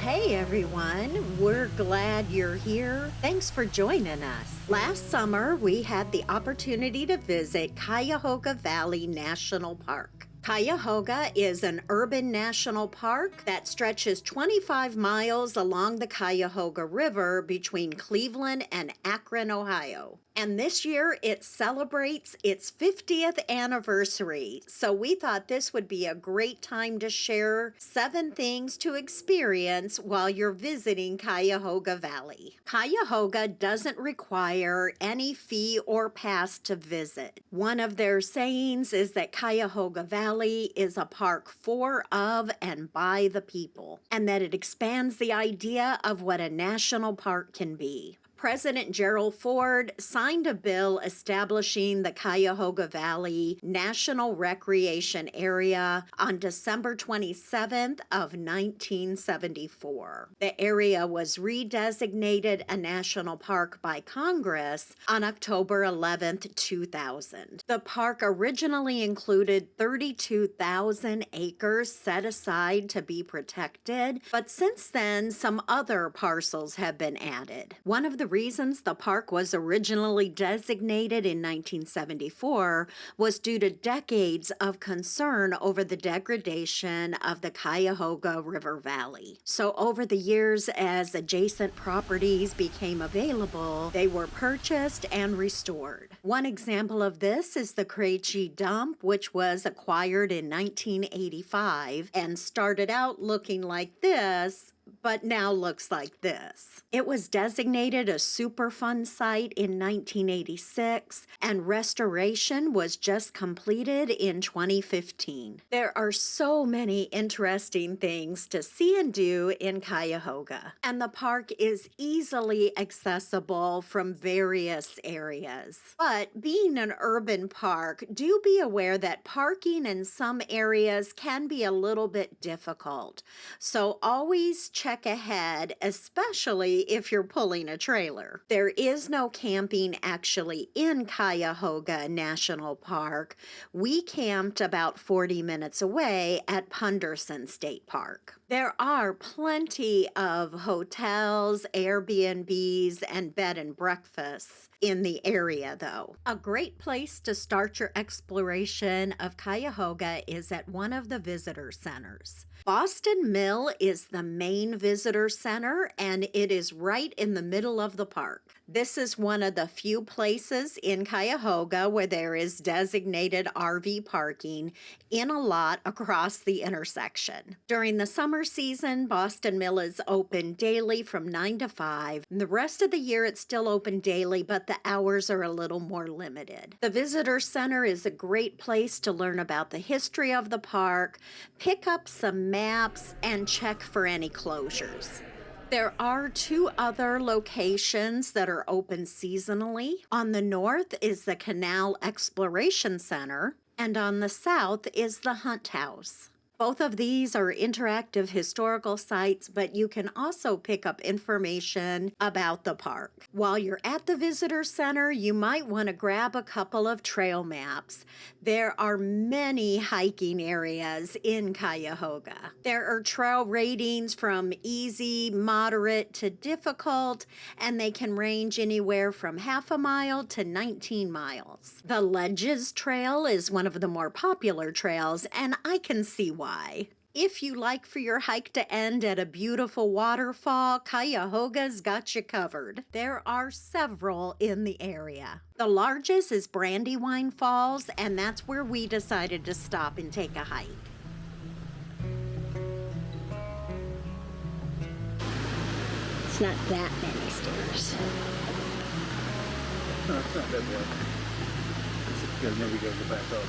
Hey everyone, we're glad you're here. Thanks for joining us. Last summer, we had the opportunity to visit Cuyahoga Valley National Park. Cuyahoga is an urban national park that stretches 25 miles along the Cuyahoga River between Cleveland and Akron, Ohio. And this year it celebrates its 50th anniversary. So we thought this would be a great time to share 7 things to experience while you're visiting Cuyahoga Valley. Cuyahoga doesn't require any fee or pass to visit. One of their sayings is that Cuyahoga Valley is a park for, of, and by the people, and that it expands the idea of what a national park can be. President Gerald Ford signed a bill establishing the Cuyahoga Valley National Recreation Area on December 27th of 1974. The area was redesignated a national park by Congress on October 11th, 2000. The park originally included 32,000 acres set aside to be protected, but since then some other parcels have been added. One of the reasons the park was originally designated in 1974 was due to decades of concern over the degradation of the Cuyahoga River Valley. So over the years, as adjacent properties became available, they were purchased and restored. One example of this is the Krejci Dump, which was acquired in 1985 and started out looking like this, but now looks like this. It was designated a Superfund site in 1986, and restoration was just completed in 2015. There are so many interesting things to see and do in Cuyahoga, and the park is easily accessible from various areas. But being an urban park, do be aware that parking in some areas can be a little bit difficult. So always check ahead, especially if you're pulling a trailer. There is no camping actually in Cuyahoga National Park. We camped about 40 minutes away at Punderson State Park. There are plenty of hotels, Airbnbs, and bed and breakfasts in the area, though. A great place to start your exploration of Cuyahoga is at one of the visitor centers. Boston Mill is the main visitor center, and it is right in the middle of the park. This is one of the few places in Cuyahoga where there is designated RV parking in a lot across the intersection. During the summer season, Boston Mill is open daily from 9 to 5. And the rest of the year, it's still open daily, but the hours are a little more limited. The visitor center is a great place to learn about the history of the park, pick up some maps, and check for any closures. There are 2 other locations that are open seasonally. On the north is the Canal Exploration Center, and on the south is the Hunt House. Both of these are interactive historical sites, but you can also pick up information about the park. While you're at the visitor center, you might want to grab a couple of trail maps. There are many hiking areas in Cuyahoga. There are trail ratings from easy, moderate to difficult, and they can range anywhere from half a mile to 19 miles. The Ledges Trail is one of the more popular trails, and I can see why. If you like for your hike to end at a beautiful waterfall, Cuyahoga's got you covered. There are several in the area. The largest is Brandywine Falls, and that's where we decided to stop and take a hike. It's not that many stairs. No, it's not that bad. It's because maybe we gotta go back up.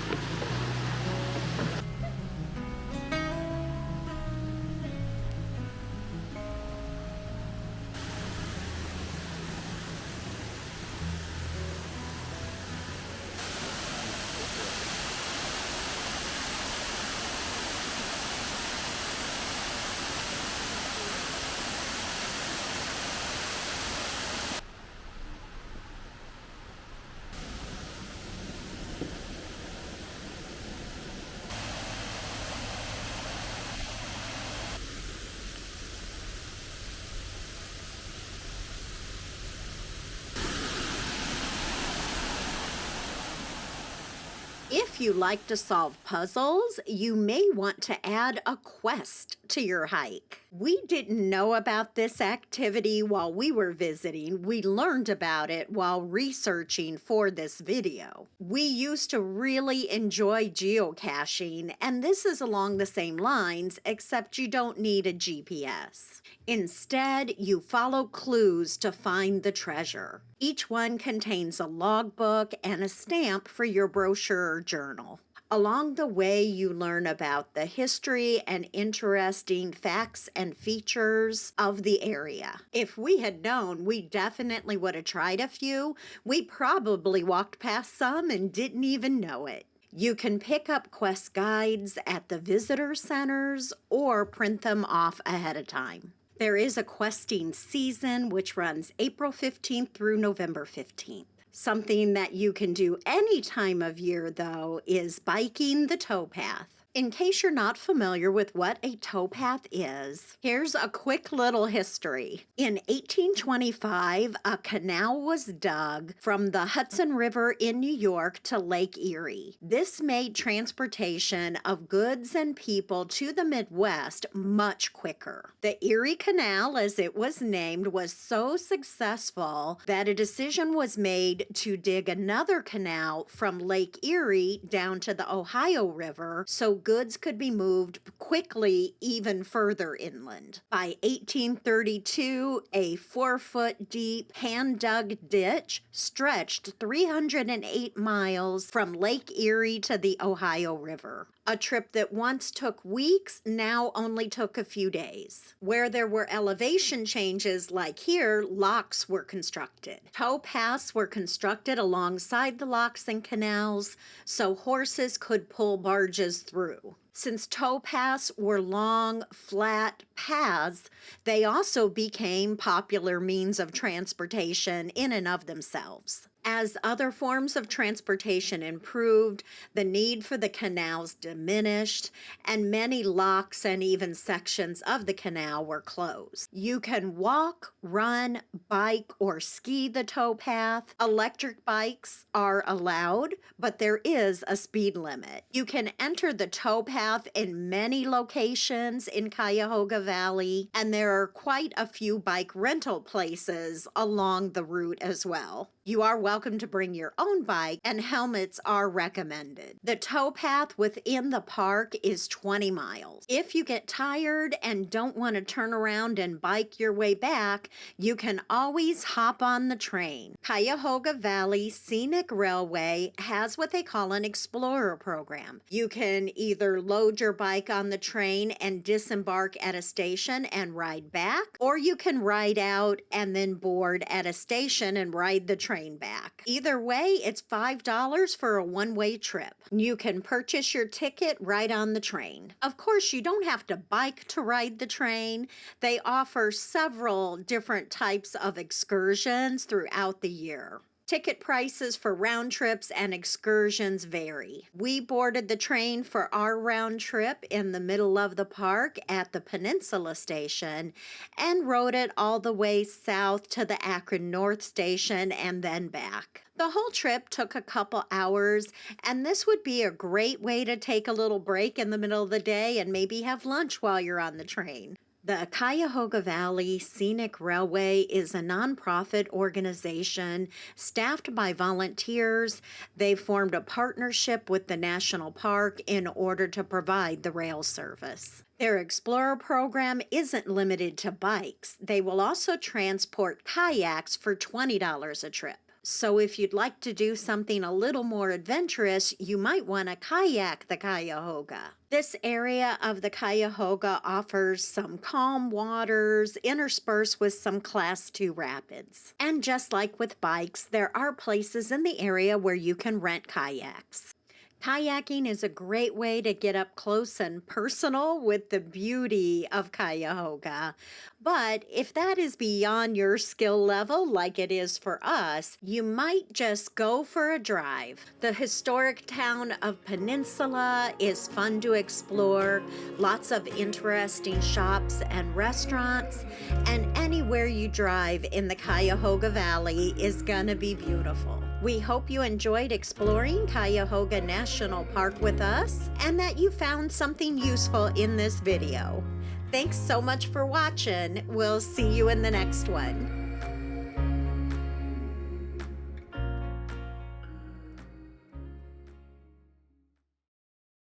If you like to solve puzzles, you may want to add a quest to your hike. We didn't know about this activity while we were visiting. We learned about it while researching for this video. We used to really enjoy geocaching, and this is along the same lines, except you don't need a GPS. Instead, you follow clues to find the treasure. Each one contains a logbook and a stamp for your brochure or journal. Along the way, you learn about the history and interesting facts and features of the area. If we had known, we definitely would have tried a few. We probably walked past some and didn't even know it. You can pick up quest guides at the visitor centers or print them off ahead of time. There is a questing season which runs April 15th through November 15th. Something that you can do any time of year, though, is biking the towpath. In case you're not familiar with what a towpath is, here's a quick little history. In 1825, a canal was dug from the Hudson River in New York to Lake Erie. This made transportation of goods and people to the Midwest much quicker. The Erie Canal, as it was named, was so successful that a decision was made to dig another canal from Lake Erie down to the Ohio River so goods could be moved quickly even further inland. By 1832, a 4-foot deep hand-dug ditch stretched 308 miles from Lake Erie to the Ohio River. A trip that once took weeks now only took a few days. Where there were elevation changes like here, locks were constructed. Towpaths were constructed alongside the locks and canals so horses could pull barges through. Since towpaths were long, flat paths, they also became popular means of transportation in and of themselves. As other forms of transportation improved, the need for the canals diminished, and many locks and even sections of the canal were closed. You can walk, run, bike, or ski the towpath. Electric bikes are allowed, but there is a speed limit. You can enter the towpath in many locations in Cuyahoga Valley, and there are quite a few bike rental places along the route as well. You are welcome to bring your own bike, and helmets are recommended. The towpath within the park is 20 miles. If you get tired and don't want to turn around and bike your way back, you can always hop on the train. Cuyahoga Valley Scenic Railway has what they call an Explorer program. You can either load your bike on the train and disembark at a station and ride back, or you can ride out and then board at a station and ride the train back. Either way, it's $5 for a one-way trip. You can purchase your ticket right on the train. Of course, you don't have to bike to ride the train. They offer several different types of excursions throughout the year. Ticket prices for round trips and excursions vary. We boarded the train for our round trip in the middle of the park at the Peninsula Station and rode it all the way south to the Akron North Station and then back. The whole trip took a couple hours, and this would be a great way to take a little break in the middle of the day and maybe have lunch while you're on the train. The Cuyahoga Valley Scenic Railway is a nonprofit organization staffed by volunteers. They formed a partnership with the national park in order to provide the rail service. Their Explorer program isn't limited to bikes. They will also transport kayaks for $20 a trip. So if you'd like to do something a little more adventurous, you might want to kayak the Cuyahoga. This area of the Cuyahoga offers some calm waters interspersed with some Class 2 rapids. And just like with bikes, there are places in the area where you can rent kayaks. Kayaking is a great way to get up close and personal with the beauty of Cuyahoga. But if that is beyond your skill level, like it is for us, you might just go for a drive. The historic town of Peninsula is fun to explore, lots of interesting shops and restaurants, and anywhere you drive in the Cuyahoga Valley is gonna be beautiful. We hope you enjoyed exploring Cuyahoga National Park with us and that you found something useful in this video. Thanks so much for watching. We'll see you in the next one.